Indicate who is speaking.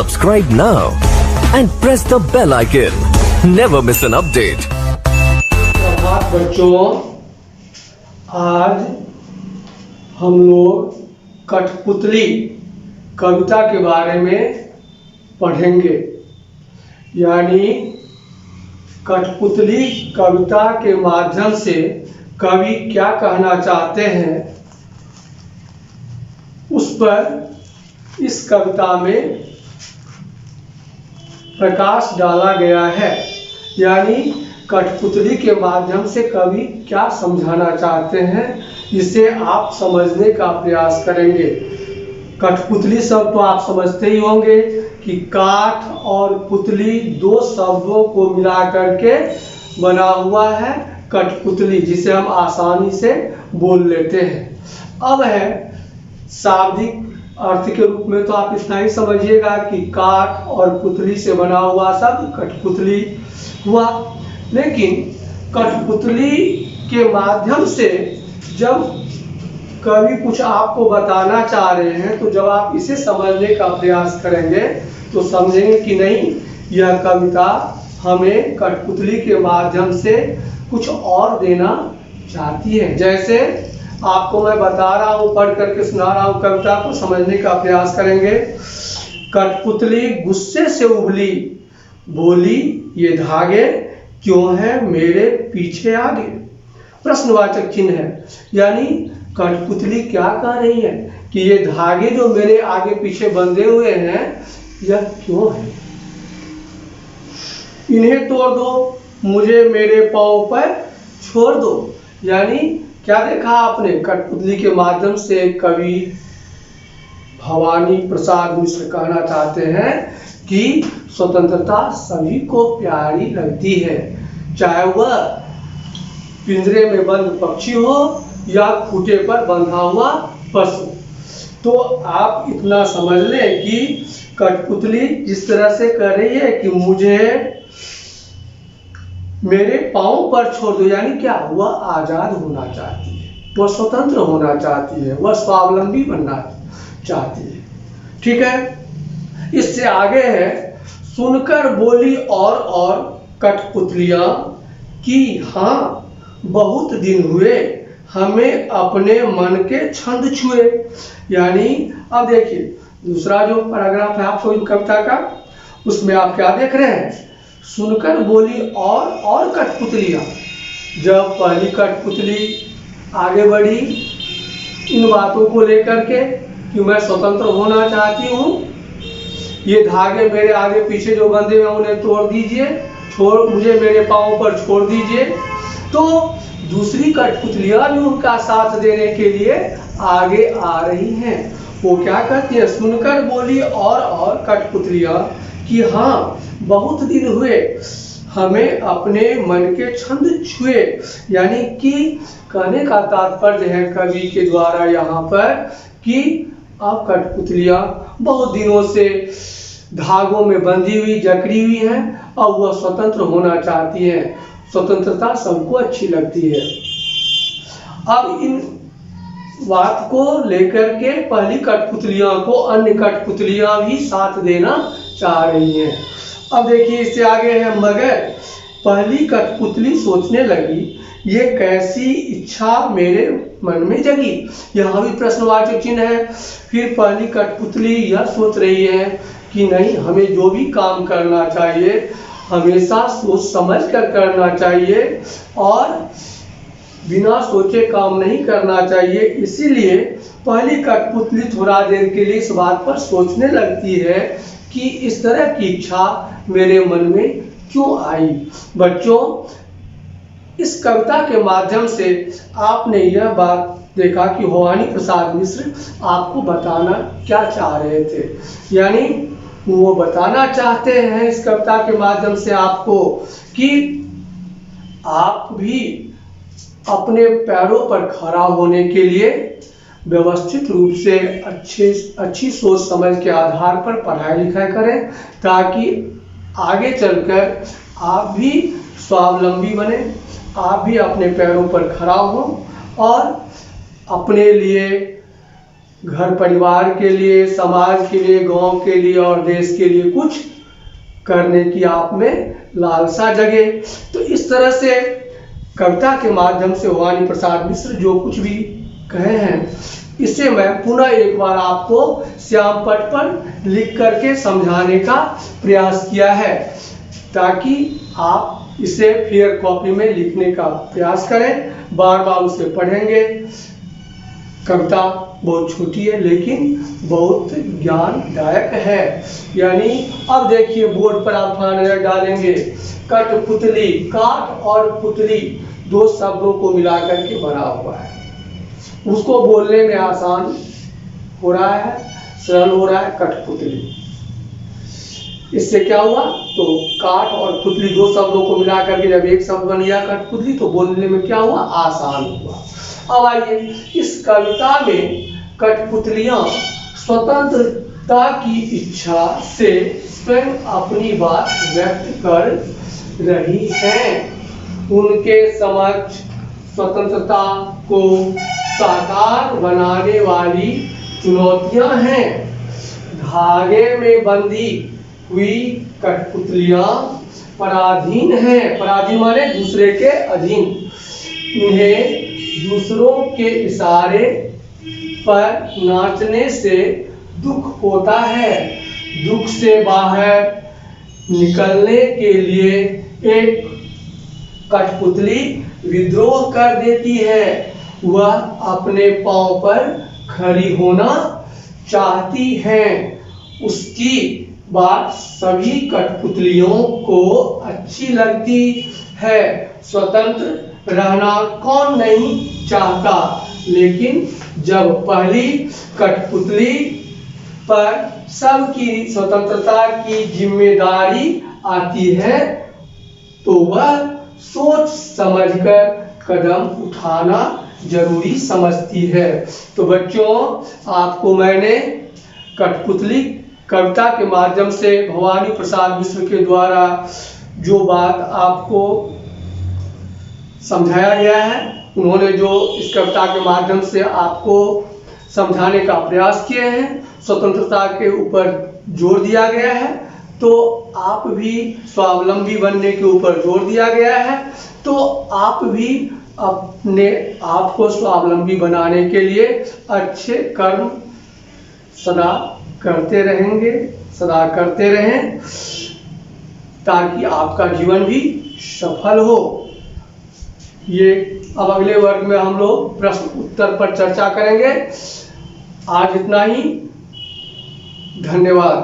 Speaker 1: Subscribe now and press the bell icon. Never miss an update.
Speaker 2: बच्चों, आज हम लोग कठपुतली कविता के बारे में पढ़ेंगे। यानी कठपुतली कविता के माध्यम से कवि क्या कहना चाहते हैं उस पर इस कविता में प्रकाश डाला गया है। यानी कठपुतली के माध्यम से कवि क्या समझाना चाहते हैं इसे आप समझने का प्रयास करेंगे। कठपुतली शब्द तो आप समझते ही होंगे कि काठ और पुतली दो शब्दों को मिला करके बना हुआ है कठपुतली, जिसे हम आसानी से बोल लेते हैं। अब है शाब्दिक अर्थ के रूप में तो आप इतना ही समझिएगा कि काठ और पुतली से बना हुआ शब्द कठपुतली हुआ। लेकिन कठपुतली के माध्यम से जब कवि कुछ आपको बताना चाह रहे हैं तो जब आप इसे समझने का प्रयास करेंगे तो समझेंगे कि नहीं, यह कविता हमें कठपुतली के माध्यम से कुछ और देना चाहती है। जैसे आपको मैं बता रहा हूँ, पढ़ करके सुना रहा हूँ, कविता को समझने का प्रयास करेंगे। कठपुतली गुस्से से उबली, बोली ये धागे क्यों है मेरे पीछे आगे। प्रश्नवाचक चिन्ह है। यानी कठपुतली क्या कह रही है कि ये धागे जो मेरे आगे पीछे बंधे हुए हैं यह क्यों है, इन्हें तोड़ दो, मुझे मेरे पांव पर छोड़ दो। यानी क्या देखा आपने, कठपुतली के माध्यम से कवि भवानी प्रसाद मिश्र कहना चाहते हैं कि स्वतंत्रता सभी को प्यारी लगती है, चाहे वह पिंजरे में बंद पक्षी हो या खूंटे पर बंधा हुआ पशु। तो आप इतना समझ लें कि कठपुतली जिस तरह से कह रही है कि मुझे मेरे पांव पर छोड़ दो, यानी क्या, वह आजाद होना चाहती है, वह स्वतंत्र होना चाहती है, वह स्वावलंबी बनना चाहती है। ठीक है। इससे आगे है, सुनकर बोली और कठपुतलियां कि हाँ बहुत दिन हुए हमें अपने मन के छंद छुए। यानी अब देखिए दूसरा जो पैराग्राफ है आपको इन कविता का, उसमें आप क्या देख रहे हैं, सुनकर बोली और कठपुतलियां। जब पहली कठपुतली आगे बढ़ी इन बातों को लेकर के कि मैं स्वतंत्र होना चाहती हूँ, ये धागे मेरे आगे पीछे जो बंधे हैं उन्हें तोड़ दीजिए, मुझे मेरे पांव पर छोड़ दीजिए, तो दूसरी कठपुतलियां भी उनका साथ देने के लिए आगे आ रही हैं। वो क्या कहती है, सुनकर बोली और कठपुतलियां कि हाँ बहुत दिन हुए हमें अपने मन के छंद छुए। यानी कि कहने का तात्पर्य है कवि के द्वारा यहाँ पर कि अब कठपुतलियां बहुत दिनों से धागों में बंधी हुई जकड़ी हुई हैं, अब वह स्वतंत्र होना चाहती है। स्वतंत्रता सबको अच्छी लगती है। अब इन बात को लेकर के पहली कठपुतलियां को अन्य कठपुतलियां भी साथ देना चाह रही हैं। अब देखिए इससे आगे है, मगर पहली कठपुतली सोचने लगी ये कैसी इच्छा मेरे मन में जगी। यहाँ भी प्रश्नवाचक चिन्ह है। फिर पहली कठपुतली यह सोच रही है कि नहीं, हमें जो भी काम करना चाहिए हमेशा सोच समझ कर करना चाहिए और बिना सोचे काम नहीं करना चाहिए। इसीलिए पहली कठपुतली थोड़ा देर के लिए इस बात पर सोचने लगती है कि इस तरह की इच्छा मेरे मन में क्यों आई। बच्चों, इस कविता के माध्यम से आपने यह बात देखा कि भवानी प्रसाद मिश्र आपको बताना क्या चाह रहे थे। यानी वो बताना चाहते हैं इस कविता के माध्यम से आपको कि आप भी अपने पैरों पर खड़ा होने के लिए व्यवस्थित रूप से अच्छी सोच समझ के आधार पर पढ़ाई लिखाई करें, ताकि आगे चलकर आप भी स्वावलंबी बने, आप भी अपने पैरों पर खड़ा हो और अपने लिए घर परिवार के लिए, समाज के लिए, गांव के लिए और देश के लिए कुछ करने की आप में लालसा जगे। तो इस तरह से कविता के माध्यम से भवानी प्रसाद मिश्र जो कुछ भी कहे हैं, इसे मैं पुनः एक बार आपको श्याम पट पर लिख करके समझाने का प्रयास किया है, ताकि आप इसे फेयर कॉपी में लिखने का प्रयास करें, बार बार उसे पढ़ेंगे। कविता बहुत छोटी है लेकिन बहुत ज्ञानदायक है। यानी अब देखिए बोर्ड पर आप थोड़ा नजर डालेंगे, कठपुतली, काठ और पुतली दो शब्दों को मिलाकर के बना हुआ है। उसको बोलने में आसान हो रहा है, सरल हो रहा है, कठपुतली। इससे क्या हुआ, तो काठ और पुतली दो शब्दों को मिलाकर के जब एक शब्द बन गया कठपुतली, तो बोलने में क्या हुआ, आसान हुआ। अब आइए, इस कविता में कठपुतलियां स्वतंत्रता की इच्छा से स्वयं अपनी बात व्यक्त कर रही हैं। उनके समक्ष स्वतंत्रता को साकार बनाने वाली चुनौतियां हैं। धागे में बंधी हुई कठपुतलियां पराधीन हैं। पराधीन माने दूसरे के अधीन। उन्हें दूसरों के इशारे पर नाचने से दुख होता है। दुख से बाहर निकलने के लिए एक कठपुतली विद्रोह कर देती है। वह अपने पांव पर खड़ी होना चाहती है। उसकी बात सभी कठपुतलियों को अच्छी लगती है। स्वतंत्र रहना कौन नहीं चाहता, लेकिन जब पहली कठपुतली पर सबकी स्वतंत्रता की जिम्मेदारी आती है, तो वह सोच समझकर कदम उठाना जरूरी समझती है। तो बच्चों, आपको मैंने कठपुतली कविता के माध्यम से भवानी प्रसाद मिश्र के द्वारा जो बात आपको समझाया गया है, उन्होंने जो इस कविता के माध्यम से आपको समझाने का प्रयास किए हैं, स्वतंत्रता के ऊपर जोर दिया गया है, तो आप भी स्वावलंबी बनने के ऊपर जोर दिया गया है। तो आप भी अपने आप को स्वावलंबी बनाने के लिए अच्छे कर्म सदा करते रहेंगे, सदा करते रहें, ताकि आपका जीवन भी सफल हो। ये अब अगले वर्ग में हम लोग प्रश्न उत्तर पर चर्चा करेंगे। आज इतना ही, धन्यवाद।